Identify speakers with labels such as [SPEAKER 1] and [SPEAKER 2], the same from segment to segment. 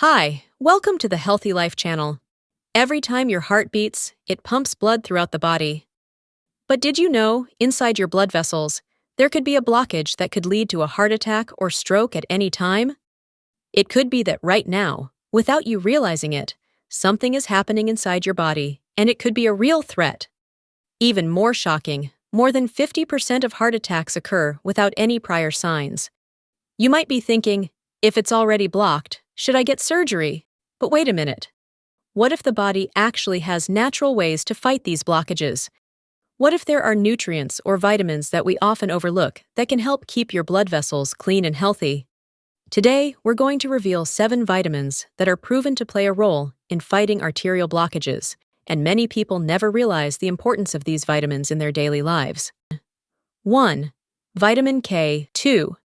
[SPEAKER 1] Hi, welcome to the Healthy Life channel. Every time your heart beats, it pumps blood throughout the body. But did you know, inside your blood vessels, there could be a blockage that could lead to a heart attack or stroke at any time? It could be that right now, without you realizing it, something is happening inside your body, and it could be a real threat. Even more shocking, more than 50% of heart attacks occur without any prior signs. You might be thinking, if it's already blocked, should I get surgery? But wait a minute. What if the body actually has natural ways to fight these blockages? What if there are nutrients or vitamins that we often overlook that can help keep your blood vessels clean and healthy? Today, we're going to reveal 7 vitamins that are proven to play a role in fighting arterial blockages, and many people never realize the importance of these vitamins in their daily lives. 1. Vitamin K2.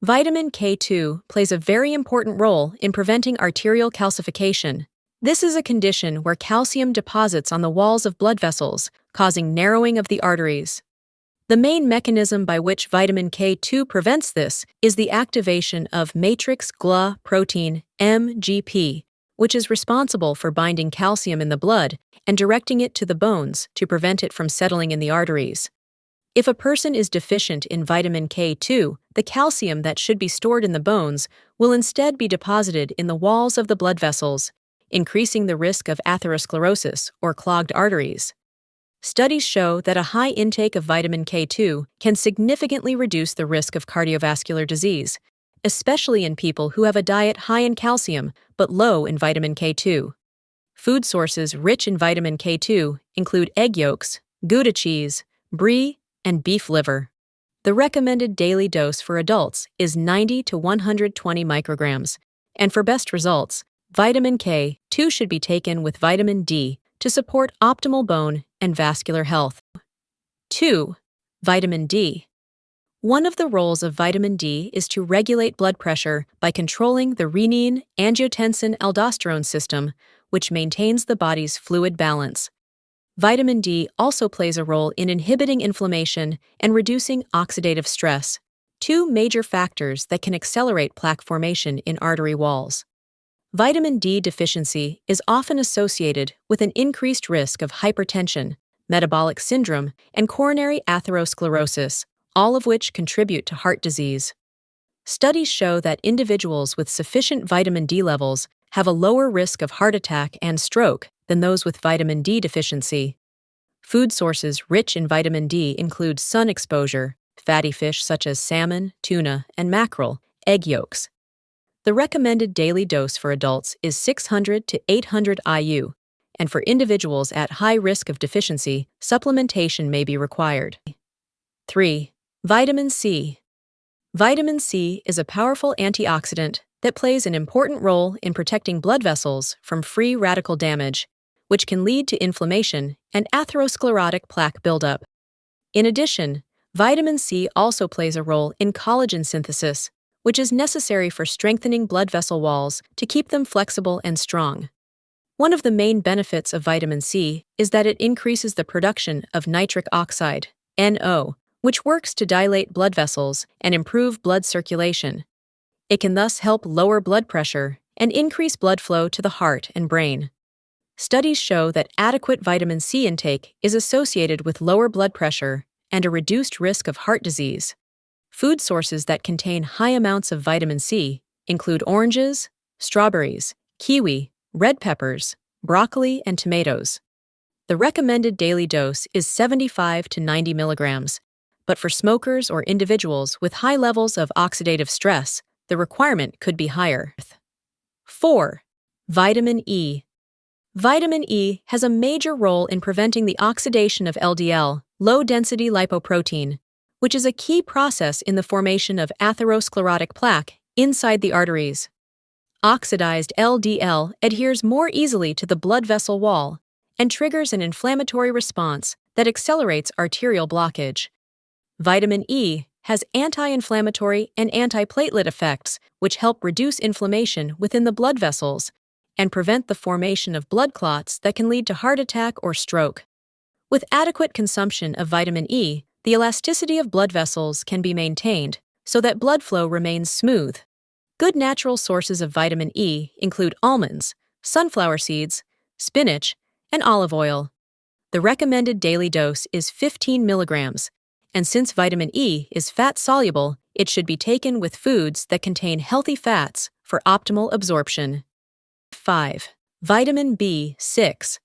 [SPEAKER 1] Vitamin K2 plays a very important role in preventing arterial calcification. This is a condition where calcium deposits on the walls of blood vessels, causing narrowing of the arteries. The main mechanism by which vitamin K2 prevents this is the activation of matrix GLA protein MGP, which is responsible for binding calcium in the blood and directing it to the bones to prevent it from settling in the arteries. If a person is deficient in vitamin K2, the calcium that should be stored in the bones will instead be deposited in the walls of the blood vessels, increasing the risk of atherosclerosis or clogged arteries. Studies show that a high intake of vitamin K2 can significantly reduce the risk of cardiovascular disease, especially in people who have a diet high in calcium but low in vitamin K2. Food sources rich in vitamin K2 include egg yolks, Gouda cheese, brie, and beef liver. The recommended daily dose for adults is 90 to 120 micrograms, and for best results, vitamin K2 should be taken with vitamin D to support optimal bone and vascular health. 2. Vitamin D. One of the roles of vitamin D is to regulate blood pressure by controlling the renin-angiotensin-aldosterone system, which maintains the body's fluid balance. Vitamin D also plays a role in inhibiting inflammation and reducing oxidative stress, 2 major factors that can accelerate plaque formation in artery walls. Vitamin D deficiency is often associated with an increased risk of hypertension, metabolic syndrome, and coronary atherosclerosis, all of which contribute to heart disease. Studies show that individuals with sufficient vitamin D levels have a lower risk of heart attack and stroke than those with vitamin D deficiency. Food sources rich in vitamin D include sun exposure, fatty fish such as salmon, tuna, and mackerel, egg yolks. The recommended daily dose for adults is 600 to 800 IU, and for individuals at high risk of deficiency, supplementation may be required. 3. Vitamin C. Vitamin C is a powerful antioxidant that plays an important role in protecting blood vessels from free radical damage, which can lead to inflammation and atherosclerotic plaque buildup. In addition, vitamin C also plays a role in collagen synthesis, which is necessary for strengthening blood vessel walls to keep them flexible and strong. One of the main benefits of vitamin C is that it increases the production of nitric oxide, NO, which works to dilate blood vessels and improve blood circulation. It can thus help lower blood pressure and increase blood flow to the heart and brain. Studies show that adequate vitamin C intake is associated with lower blood pressure and a reduced risk of heart disease. Food sources that contain high amounts of vitamin C include oranges, strawberries, kiwi, red peppers, broccoli, and tomatoes. The recommended daily dose is 75 to 90 milligrams, but for smokers or individuals with high levels of oxidative stress, the requirement could be higher. 4. Vitamin E. Vitamin E has a major role in preventing the oxidation of LDL, low-density lipoprotein, which is a key process in the formation of atherosclerotic plaque inside the arteries. Oxidized LDL adheres more easily to the blood vessel wall and triggers an inflammatory response that accelerates arterial blockage. Vitamin E has anti-inflammatory and antiplatelet effects, which help reduce inflammation within the blood vessels and prevent the formation of blood clots that can lead to heart attack or stroke. With adequate consumption of vitamin E, the elasticity of blood vessels can be maintained so that blood flow remains smooth. Good natural sources of vitamin E include almonds, sunflower seeds, spinach, and olive oil. The recommended daily dose is 15 milligrams, and since vitamin E is fat-soluble, it should be taken with foods that contain healthy fats for optimal absorption. 5. Vitamin B6.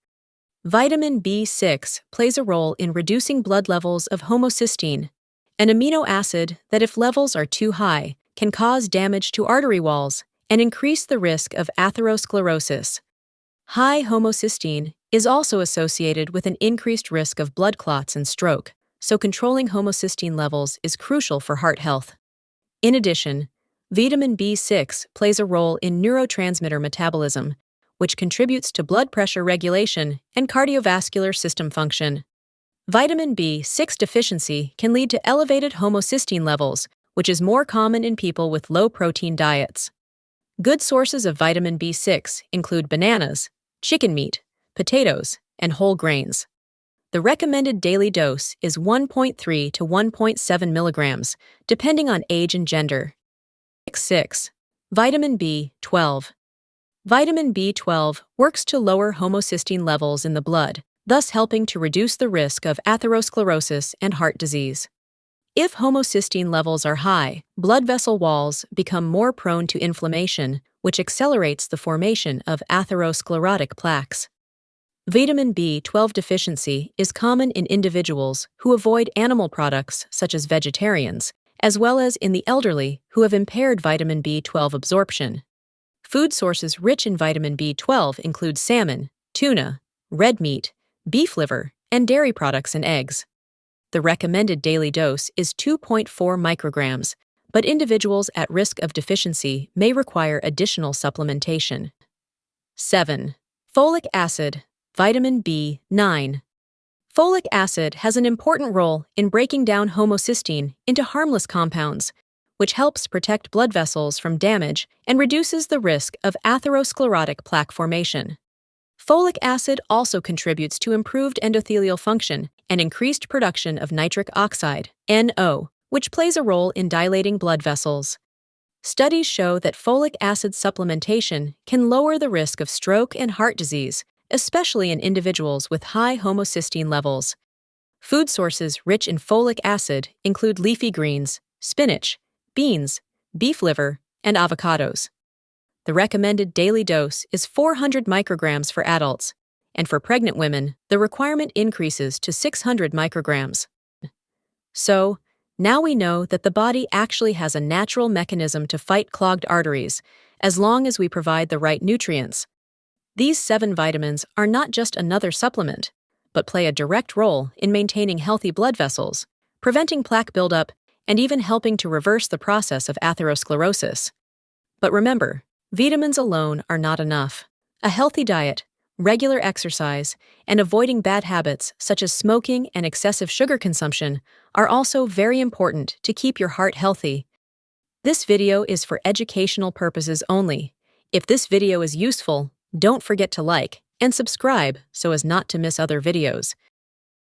[SPEAKER 1] Vitamin B6 plays a role in reducing blood levels of homocysteine, an amino acid that, if levels are too high, can cause damage to artery walls and increase the risk of atherosclerosis. High homocysteine is also associated with an increased risk of blood clots and stroke, so controlling homocysteine levels is crucial for heart health. In addition, vitamin B6 plays a role in neurotransmitter metabolism, which contributes to blood pressure regulation and cardiovascular system function. Vitamin B6 deficiency can lead to elevated homocysteine levels, which is more common in people with low-protein diets. Good sources of vitamin B6 include bananas, chicken meat, potatoes, and whole grains. The recommended daily dose is 1.3 to 1.7 milligrams, depending on age and gender. 6. Vitamin B12. Vitamin B12 works to lower homocysteine levels in the blood, thus helping to reduce the risk of atherosclerosis and heart disease. If homocysteine levels are high, blood vessel walls become more prone to inflammation, which accelerates the formation of atherosclerotic plaques. Vitamin B12 deficiency is common in individuals who avoid animal products such as vegetarians, as well as in the elderly who have impaired vitamin B12 absorption. Food sources rich in vitamin B12 include salmon, tuna, red meat, beef liver, and dairy products and eggs. The recommended daily dose is 2.4 micrograms, but individuals at risk of deficiency may require additional supplementation. 7. Folic acid, vitamin B9. Folic acid has an important role in breaking down homocysteine into harmless compounds, which helps protect blood vessels from damage and reduces the risk of atherosclerotic plaque formation. Folic acid also contributes to improved endothelial function and increased production of nitric oxide, NO, which plays a role in dilating blood vessels. Studies show that folic acid supplementation can lower the risk of stroke and heart disease, especially in individuals with high homocysteine levels. Food sources rich in folic acid include leafy greens, spinach, beans, beef liver, and avocados. The recommended daily dose is 400 micrograms for adults, and for pregnant women, the requirement increases to 600 micrograms. So, now we know that the body actually has a natural mechanism to fight clogged arteries, as long as we provide the right nutrients. These 7 vitamins are not just another supplement, but play a direct role in maintaining healthy blood vessels, preventing plaque buildup, and even helping to reverse the process of atherosclerosis. But remember, vitamins alone are not enough. A healthy diet, regular exercise, and avoiding bad habits such as smoking and excessive sugar consumption are also very important to keep your heart healthy. This video is for educational purposes only. If this video is useful, don't forget to like and subscribe so as not to miss other videos.